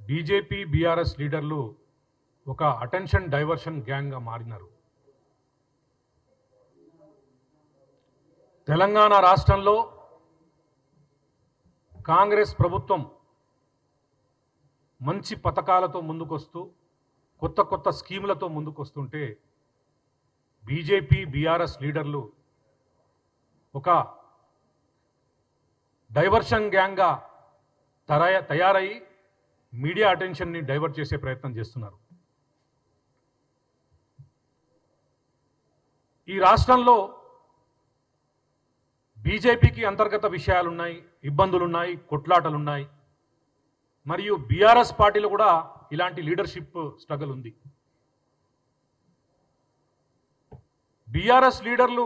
BJP BRS లీడర్లు ఒక attention diversion గ్యాంగ్గా మారినారు. Telangana రాష్ట్రంలో కాంగ్రెస్ ప్రభుత్వం మంచి పథకాలతో ముందుకొస్తూ కొత్త కొత్త స్కీములతో ముందుకొస్తుంటే బీజేపీ బీఆర్ఎస్ లీడర్లు ఒక డైవర్షన్ గ్యాంగ్గా తయారయ్యి మీడియా అటెన్షన్ని డైవర్ట్ చేసే ప్రయత్నం చేస్తున్నారు. ఈ రాష్ట్రంలో బీజేపీకి అంతర్గత విషయాలున్నాయి, ఇబ్బందులున్నాయి, కొట్లాటలున్నాయి. మరియు బీఆర్ఎస్ పార్టీలో కూడా ఇలాంటి లీడర్షిప్ స్ట్రగల్ ఉంది. బీఆర్ఎస్ లీడర్లు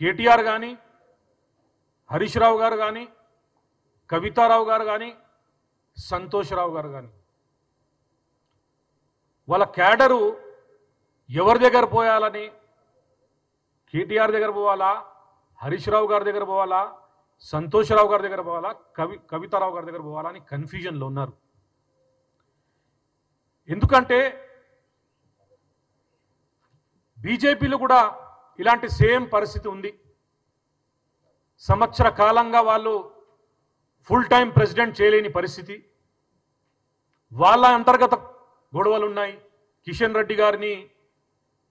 కేటీఆర్ కానీ, హరీష్ రావు గారు కానీ, కవితారావు గారు కానీ, సంతోషరావు గారు కానీ వాళ్ళ క్యాడరు ఎవరి దగ్గర పోయాలని, కేటీఆర్ దగ్గర పోవాలా, హరీష్ రావు గారి దగ్గర పోవాలా, సంతోషరావు గారి దగ్గర పోవాలా, కవితారావు గారి దగ్గర పోవాలా అని కన్ఫ్యూజన్లో ఉన్నారు. ఎందుకంటే బీజేపీలో కూడా ఇలాంటి సేమ్ పరిస్థితి ఉంది. సంవత్సర కాలంగా వాళ్ళు ఫుల్ టైం ప్రెసిడెంట్ చేయలేని పరిస్థితి. వాళ్ళ అంతర్గత గొడవలు ఉన్నాయి. కిషన్ రెడ్డి గారిని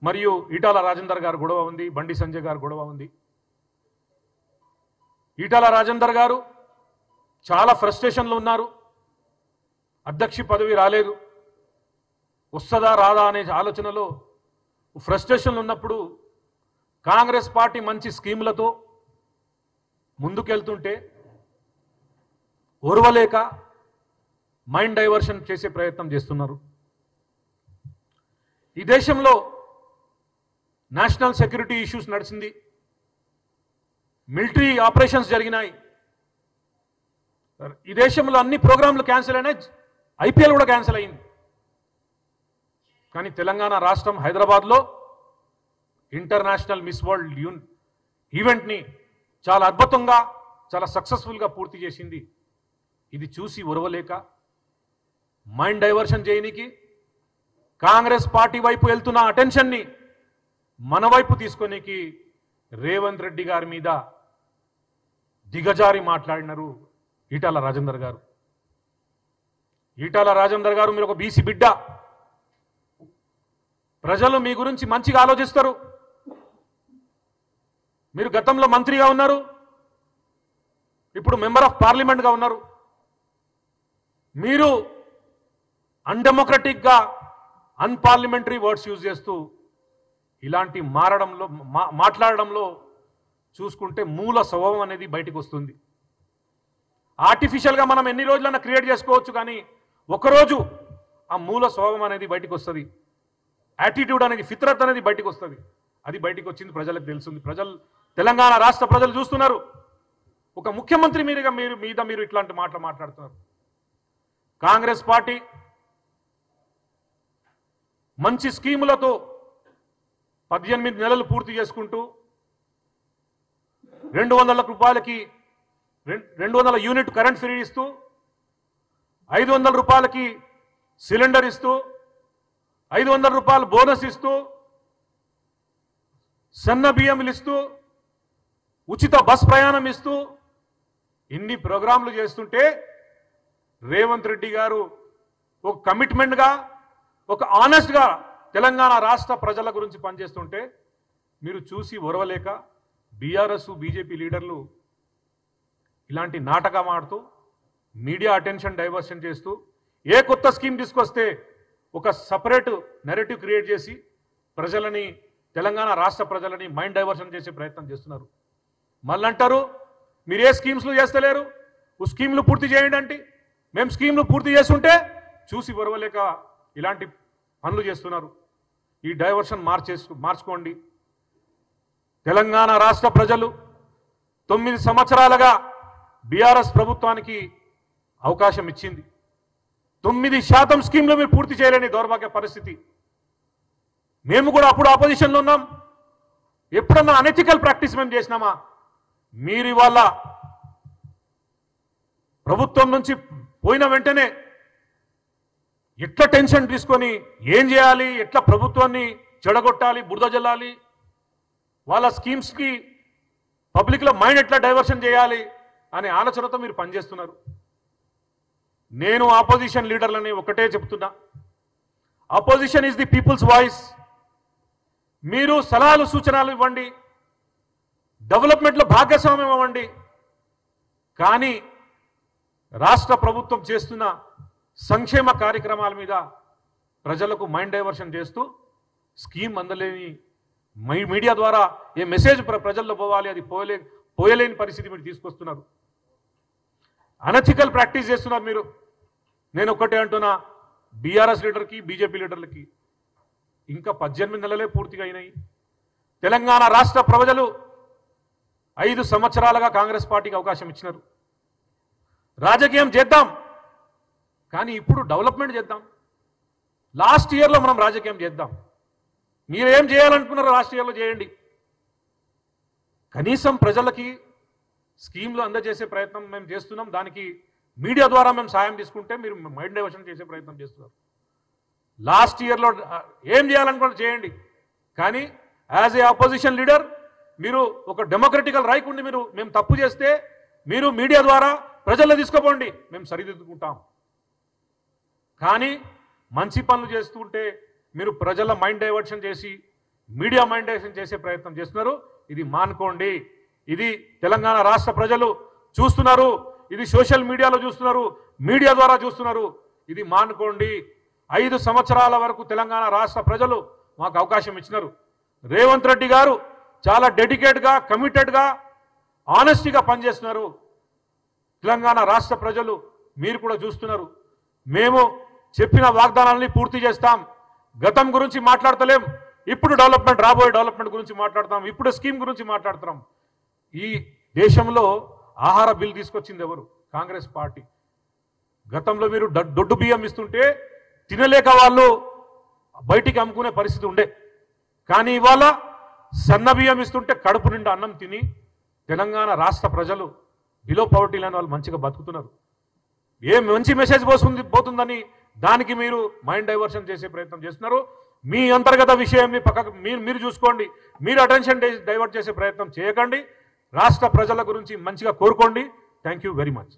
మరియు ఈటాల రాజేందర్ గారు గొడవ ఉంది, బండి సంజయ్ గారు గొడవ ఉంది. ఈటాల రాజేందర్ గారు చాలా ఫ్రస్ట్రేషన్లో ఉన్నారు. అధ్యక్ష పదవి రాలేదు, వస్తుందా రాదా అనే ఆలోచనలో ఫ్రస్ట్రేషన్లు ఉన్నప్పుడు కాంగ్రెస్ పార్టీ మంచి స్కీములతో ముందుకెళ్తుంటే ఓర్వలేక మైండ్ డైవర్షన్ చేసే ప్రయత్నం చేస్తున్నారు. ఈ దేశంలో నేషనల్ సెక్యూరిటీ ఇష్యూస్ నడిచింది, మిలిటరీ ఆపరేషన్స్ జరిగినాయి. ఈ దేశంలో అన్ని ప్రోగ్రాంలు క్యాన్సిల్ అయినాయి, ఐపీఎల్ కూడా క్యాన్సిల్ అయింది. కానీ తెలంగాణ రాష్ట్రం హైదరాబాద్లో ఇంటర్నేషనల్ మిస్ వరల్డ్ ఈవెంట్ని చాలా అద్భుతంగా, చాలా సక్సెస్ఫుల్గా పూర్తి చేసింది. ఇది చూసి ఉరవలేక మైండ్ డైవర్షన్ చేయనికి కాంగ్రెస్ పార్టీ వైపు వెళ్తున్న అటెన్షన్ని మన వైపు తీసుకొనికి రేవంత్ రెడ్డి గారి మీద దిగజారి మాట్లాడినారు ఈటాల రాజేందర్ గారు. ఈటాల రాజేందర్ గారు, మీరు ఒక బీసీ బిడ్డ, ప్రజలు మీ గురించి మంచిగా ఆలోచిస్తారు. మీరు గతంలో మంత్రిగా ఉన్నారు, ఇప్పుడు మెంబర్ ఆఫ్ పార్లమెంట్గా ఉన్నారు. మీరు అన్డెమోక్రటిక్గా అన్పార్లమెంటరీ వర్డ్స్ యూజ్ చేస్తూ ఇలాంటి మాట్లాడడంలో చూసుకుంటే మూల స్వభావం అనేది బయటకు వస్తుంది. ఆర్టిఫిషియల్గా మనం ఎన్ని రోజులైనా క్రియేట్ చేసుకోవచ్చు, కానీ ఒకరోజు ఆ మూల స్వభావం అనేది బయటకు వస్తుంది. యాటిట్యూడ్ అనేది, ఫిత్రత్ అనేది బయటకు వస్తుంది. అది బయటకు వచ్చింది, ప్రజలకు తెలుస్తుంది. తెలంగాణ రాష్ట్ర ప్రజలు చూస్తున్నారు. ఒక ముఖ్యమంత్రి మీరు ఇట్లాంటి మాటలు మాట్లాడుతున్నారు. కాంగ్రెస్ పార్టీ మంచి స్కీములతో 18 నెలలు పూర్తి చేసుకుంటూ 200 రూపాయలకి 200 యూనిట్ కరెంట్ ఫ్రీ ఇస్తూ 500 రూపాయలకి సిలిండర్ ఇస్తూ 500 రూపాయలు బోనస్ ఇస్తూ సన్న బియ్యములు ఇస్తూ ఉచిత బస్ ప్రయాణం ఇస్తూ ఇన్ని ప్రోగ్రాంలు చేస్తుంటే రేవంత్ రెడ్డి గారు ఒక కమిట్మెంట్గా, ఒక ఆనెస్ట్గా తెలంగాణ రాష్ట్ర ప్రజల గురించి పనిచేస్తుంటే మీరు చూసి ఒరవలేక బీఆర్ఎస్ బీజేపీ లీడర్లు ఇలాంటి నాటకం ఆడుతూ మీడియా అటెన్షన్ డైవర్షన్ చేస్తూ ఏ కొత్త స్కీమ్ తీసుకొస్తే ఒక సపరేట్ నెరేటివ్ క్రియేట్ చేసి ప్రజలని, తెలంగాణ రాష్ట్ర ప్రజలని మైండ్ డైవర్షన్ చేసే ప్రయత్నం చేస్తున్నారు. మళ్ళీ అంటారు మీరు ఏ స్కీమ్స్లు చేస్తలేరు, ఓ స్కీమ్లు పూర్తి చేయండి అంటే మేము స్కీమ్లు పూర్తి చేస్తుంటే చూసి ఒరవలేక ఇలాంటి పనులు చేస్తున్నారు. ఈ డైవర్షన్ మార్చుకోండి. తెలంగాణ రాష్ట్ర ప్రజలు 9 సంవత్సరాలుగా బీఆర్ఎస్ ప్రభుత్వానికి అవకాశం ఇచ్చింది. 9% స్కీమ్లు మీరు పూర్తి చేయలేని దౌర్భాగ్య పరిస్థితి. మేము కూడా అప్పుడు ఆపోజిషన్లో ఉన్నాం. ఎప్పుడన్నా అనెథికల్ ప్రాక్టీస్ మేము చేసినామా? మీరు ఇవాళ ప్రభుత్వం నుంచి పోయిన వెంటనే ఎట్లా టెన్షన్ తీసుకొని ఏం చేయాలి, ఎట్లా ప్రభుత్వాన్ని చెడగొట్టాలి, బురద జల్లాలి, వాళ్ళ స్కీమ్స్కి పబ్లిక్లో మైండ్ ఎట్లా డైవర్షన్ చేయాలి అనే ఆలోచనతో మీరు పనిచేస్తున్నారు. నేను ఆపోజిషన్ లీడర్లని ఒకటే చెప్తున్నా, opposition is the people's voice. మీరు సలహాలు సూచనలు ఇవ్వండి, డెవలప్మెంట్లో భాగస్వామ్యం ఇవ్వండి, కానీ రాష్ట్ర ప్రభుత్వం చేస్తున్న సంక్షేమ కార్యక్రమాల మీద ప్రజలకు మైండ్ డైవర్షన్ చేస్తూ స్కీమ్ అందలేని మీడియా ద్వారా ఏ మెసేజ్ ప్రజల్లో పోవాలి అది పోయలేని పరిస్థితి మీరు తీసుకొస్తున్నారు. అనెథికల్ ప్రాక్టీస్ చేస్తున్నారు మీరు. నేను ఒకటే అంటున్నా, బీఆర్ఎస్ లీడర్కి బీజేపీ లీడర్లకి ఇంకా 18 నెలలే పూర్తిగా అయినాయి. తెలంగాణ రాష్ట్ర ప్రజలు 5 సంవత్సరాలుగా కాంగ్రెస్ పార్టీకి అవకాశం ఇచ్చినారు. రాజకీయం చేద్దాం, కానీ ఇప్పుడు డెవలప్మెంట్ చేద్దాం. లాస్ట్ ఇయర్లో మనం రాజకీయం చేద్దాం. మీరు ఏం చేయాలనుకున్నారో లాస్ట్ ఇయర్లో చేయండి. కనీసం ప్రజలకి స్కీమ్లు అందజేసే ప్రయత్నం మేము చేస్తున్నాం. దానికి మీడియా ద్వారా మేము సాయం తీసుకుంటే మీరు మైండ్ డైవర్షన్ చేసే ప్రయత్నం చేస్తున్నారు. లాస్ట్ ఇయర్లో ఏం చేయాలనుకుంటే చేయండి, కానీ యాజ్ ఏ ఆపోజిషన్ లీడర్ మీరు ఒక డెమోక్రటికల్ రైట్ ఉండి మేము తప్పు చేస్తే మీరు మీడియా ద్వారా ప్రజల్లో తీసుకోపోండి, మేము సరిదిద్దుకుంటాం. కానీ మంచి పనులు చేస్తుంటే మీరు ప్రజల మైండ్ డైవర్షన్ చేసి మీడియా మైండ్ డైవర్షన్ చేసే ప్రయత్నం చేస్తున్నారు. ఇది మానుకోండి. ఇది తెలంగాణ రాష్ట్ర ప్రజలు చూస్తున్నారు, ఇది సోషల్ మీడియాలో చూస్తున్నారు, మీడియా ద్వారా చూస్తున్నారు. ఇది మానుకోండి. 5 సంవత్సరాల వరకు తెలంగాణ రాష్ట్ర ప్రజలు మాకు అవకాశం ఇచ్చినారు. రేవంత్ రెడ్డి గారు చాలా డెడికేట్గా, కమిటెడ్గా, ఆనెస్టీగా పనిచేస్తున్నారు. తెలంగాణ రాష్ట్ర ప్రజలు మీరు కూడా చూస్తున్నారు. మేము చెప్పిన వాగ్దానాలని పూర్తి చేస్తాం. గతం గురించి మాట్లాడతలేం, ఇప్పుడు డెవలప్మెంట్, రాబోయే డెవలప్మెంట్ గురించి మాట్లాడతాం. ఇప్పుడు స్కీమ్ గురించి మాట్లాడుతున్నాం. ఈ దేశంలో ఆహార బిల్ తీసుకొచ్చింది ఎవరు? కాంగ్రెస్ పార్టీ. గతంలో మీరు దొడ్డు బియ్యం ఇస్తుంటే తినలేక వాళ్ళు బయటికి అమ్ముకునే పరిస్థితి ఉండే, కానీ ఇవాళ సన్న బియ్యం ఇస్తుంటే కడుపు నిండా అన్నం తిని తెలంగాణ రాష్ట్ర ప్రజలు బిలో పవర్టీ లేని వాళ్ళు మంచిగా బతుకుతున్నారు. ఏం మంచి మెసేజ్ పోతుందని దానికి మీరు మైండ్ డైవర్షన్ చేసే ప్రయత్నం చేస్తున్నారు. మీ అంతర్గత విషయాన్ని పక్కకు మీరు చూసుకోండి. మీరు అటెన్షన్ డైవర్ట్ చేసే ప్రయత్నం చేయకండి. రాష్ట్ర ప్రజల గురించి మంచిగా కోరుకోండి. Thank you very much.